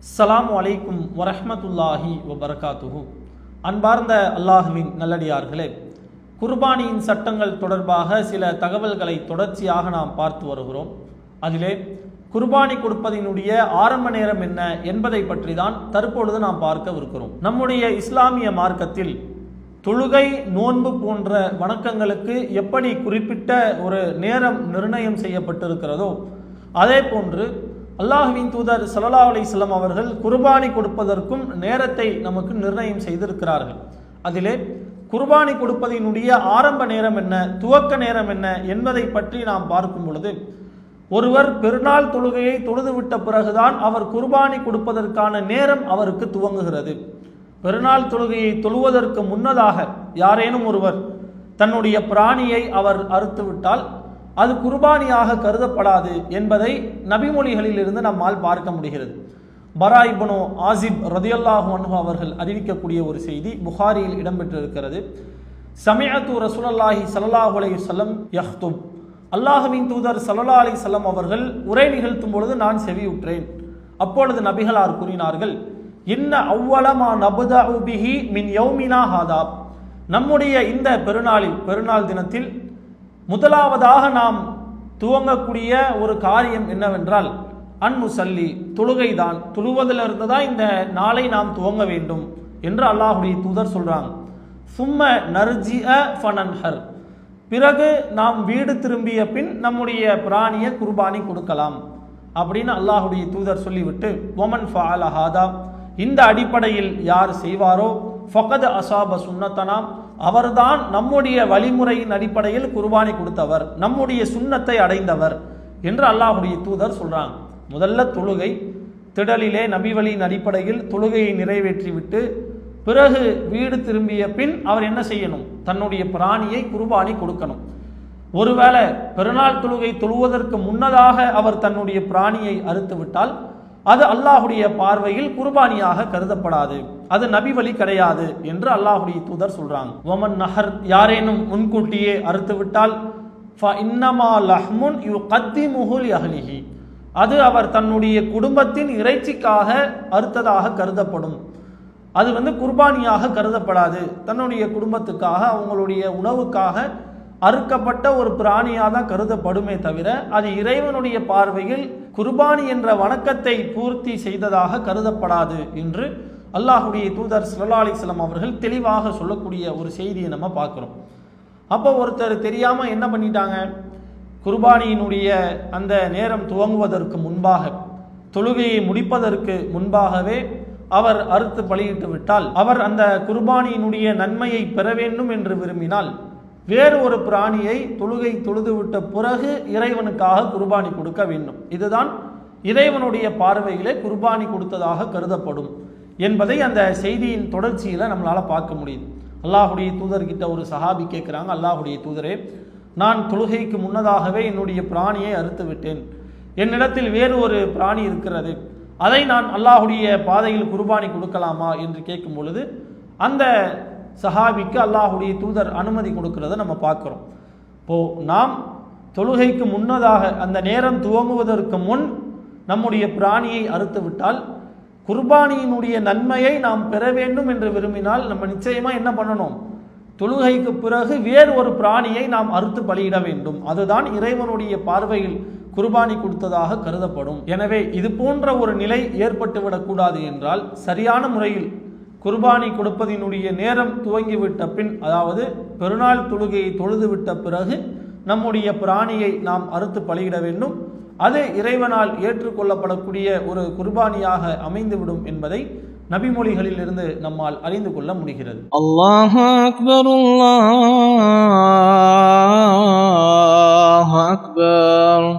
அஸ்ஸலாமு அலைக்கும் வரஹ்மத்துல்லாஹி வபரகாத்துஹு. அன்பார்ந்த அல்லாஹுவின் நல்லடியார்களே, குர்பானியின் சட்டங்கள் தொடர்பாக சில தகவல்களை தொடர்ச்சியாக நாம் பார்த்து வருகிறோம். அதிலே குர்பானி கொடுப்பதினுடைய ஆரம்ப நேரம் என்ன என்பதை பற்றி தான் தற்பொழுது நாம் பார்க்கவிருக்கிறோம். நம்முடைய இஸ்லாமிய மார்க்கத்தில் தொழுகை, நோன்பு போன்ற வணக்கங்களுக்கு எப்படி குறிப்பிட்ட ஒரு நேரம் நிர்ணயம் செய்யப்பட்டிருக்கிறதோ அதே போன்று அல்லாஹ்வின் தூதர் ஸல்லல்லாஹு அலைஹி வஸல்லம் அவர்கள் குர்பானி கொடுப்பதற்கும் நேரத்தை நமக்கு நிர்ணயம் செய்திருக்கிறார்கள். அதிலே குர்பானி கொடுப்பதினுடைய ஆரம்ப நேரம் என்ன, துவக்க நேரம் என்ன என்பதை பற்றி நாம் பார்க்கும் பொழுது, ஒருவர் பெருநாள் தொழுகையை தொழுதுவிட்ட பிறகுதான் அவர் குர்பானி கொடுப்பதற்கான நேரம் அவருக்கு துவங்குகிறது. பெருநாள் தொழுகையை தொழுவதற்கு முன்னதாக யாரேனும் ஒருவர் தன்னுடைய பிராணியை அவர் அறுத்துவிட்டால் அது குர்பானியாக கருதப்படாது என்பதை நபிமொழிகளில் இருந்து நம்மால் பார்க்க முடிகிறது. பரா இப்னு ஆசிப் ரதியல்லாஹு அன்ஹு அவர்கள் அறிவிக்கக்கூடிய ஒரு செய்தி புகாரியில் இடம்பெற்றிருக்கிறது. சமிஅத்து ரசூலுல்லாஹி ஸல்லல்லாஹு அலைஹி வஸல்லம் யஹ்துப், அல்லாஹ்வின் தூதர் ஸல்லல்லாஹு அலைஹி வஸல்லம் அவர்கள் உரை நிகழ்த்தும் பொழுது நான் செவியுற்றேன். அப்பொழுது நபிகளார் கூறினார்கள், இன்ன அவ்வளமா நபுதஉ பிஹி மின் யௌமினா ஹாதா, நம்முடைய இந்த பெருநாள் தினத்தில் முதலாவதாக நாம் துவங்கக்கூடிய ஒரு காரியம் என்னவென்றால் அன்முசல்லி, தொழுகைதான். தொழுவதிலிருந்து தான் இந்த நாளை நாம் துவங்க வேண்டும் என்று அல்லாஹுடைய தூதர் சொல்றாங்க. சும்ம நர்ஜிஅ ஃபனன்ஹர், பிறகு நாம் வீடு திரும்பிய பின் நம்முடைய பிராணியை குர்பானி கொடுக்கலாம் அப்படின்னு அல்லாஹுடைய தூதர் சொல்லிவிட்டு, ஒமன் ஃபஅல ஹாதா, இந்த அடிப்படையில் யார் செய்வாரோ ஃபகத் அசாப சுன்னத்தனாம், அவர்தான் நம்முடைய வழிமுறையின் அடிப்படையில் குர்பானி கொடுத்தவர், நம்முடைய சுன்னத்தை அடைந்தவர் என்று அல்லாஹுடைய தூதர் சொல்றாங்க. முதல்ல தொழுகை, திடலிலே நபிவழியின் அடிப்படையில் தொழுகையை நிறைவேற்றிவிட்டு பிறகு வீடு திரும்பிய பின் அவர் என்ன செய்யணும், தன்னுடைய பிராணியை குர்பானி கொடுக்கணும். ஒருவேளை பெருநாள் தொழுகை தொழுவதற்கு முன்னதாக அவர் தன்னுடைய பிராணியை அறுத்து விட்டால் அது அல்லாஹுடைய பார்வையில் குர்பானியாக கருதப்படாது, அது நபி வழி கிடையாது என்று அல்லாஹுடைய தூதர் சொல்றாங்க. ஒமன் நஹர், யாரேனும் முன்கூட்டியே அறுத்து விட்டால் ஃபஇன்னமா லஹ்முன் யுகத்திமுஹு லிஅஹ்லிஹி, அது அவர் தன்னுடைய குடும்பத்தின் இறைச்சிக்காக அறுத்ததாக கருதப்படும், அது குர்பானியாக கருதப்படாது. தன்னுடைய குடும்பத்துக்காக அவங்களுடைய உணவுக்காக அறுக்கப்பட்ட ஒரு பிராணியாக தான் கருதப்படுமே தவிர அது இறைவனுடைய பார்வையில் குர்பானி என்ற வணக்கத்தை பூர்த்தி செய்ததாக கருதப்படாது என்று அல்லாஹுடைய தூதர் ஸல்லல்லாஹு அலைஹி வஸல்லம் அவர்கள் தெளிவாக சொல்லக்கூடிய ஒரு செய்தியை நம்ம பார்க்குறோம். அப்போ ஒருத்தர் தெரியாமல் என்ன பண்ணிட்டாங்க, குர்பானியினுடைய அந்த நேரம் துவங்குவதற்கு முன்பாக, தொழுகையை முடிப்பதற்கு முன்பாகவே அவர் அறுத்து பலியிட்டு விட்டால், அவர் அந்த குர்பானியினுடைய நன்மையை பெற வேண்டும் என்று விரும்பினால் வேறு ஒரு பிராணியை தொழுகை தொழுதுவிட்ட பிறகு இறைவனுக்காக குர்பானி கொடுக்க வேண்டும். இதுதான் இறைவனுடைய பார்வையிலே குர்பானி கொடுத்ததாக கருதப்படும் என்பதை அந்த செய்தியின் தொடர்ச்சியில் நம்மளால் பார்க்க முடியுது. அல்லாஹுடைய தூதர்கிட்ட ஒரு சஹாபி கேட்குறாங்க, அல்லாஹுடைய தூதரே, நான் தொழுகைக்கு முன்னதாகவே என்னுடைய பிராணியை அறுத்து விட்டேன், என்னிடத்தில் வேறு ஒரு பிராணி இருக்கிறது, அதை நான் அல்லாஹுடைய பாதையில் குர்பானி கொடுக்கலாமா என்று கேட்கும் பொழுது அந்த சஹாபிக்கு அல்லாஹுடைய தூதர் அனுமதி கொடுக்கிறத நம்ம பார்க்குறோம். இப்போது நாம் தொழுகைக்கு முன்னதாக அந்த நேரம் துவங்குவதற்கு முன் நம்முடைய பிராணியை அறுத்து விட்டால் குர்பானியினுடைய நன்மையை நாம் பெற வேண்டும் என்று விரும்பினால் நம்ம நிச்சயமாக என்ன பண்ணணும், தொழுகைக்கு பிறகு வேறு ஒரு பிராணியை நாம் அறுத்து பலியிட வேண்டும். அதுதான் இறைவனுடைய பார்வையில் குர்பானி கொடுத்ததாக கருதப்படும். எனவே இது போன்ற ஒரு நிலை ஏற்பட்டுவிடக்கூடாது என்றால் சரியான முறையில் குர்பானி கொடுப்பதினுடைய நேரம் துவங்கிவிட்ட பின், அதாவது பெருநாள் தொழுகையை தொழுதுவிட்ட பிறகு நம்முடைய பிராணியை நாம் அறுத்து பலியிட வேண்டும். அது இறைவனால் ஏற்றுக்கொள்ளப்படக்கூடிய ஒரு குர்பானியாக அமைந்துவிடும் என்பதை நபிமொழிகளில் இருந்து நம்மால் அறிந்து கொள்ள முடிகிறது. அல்லாஹு அக்பர், அல்லாஹு அக்பர்.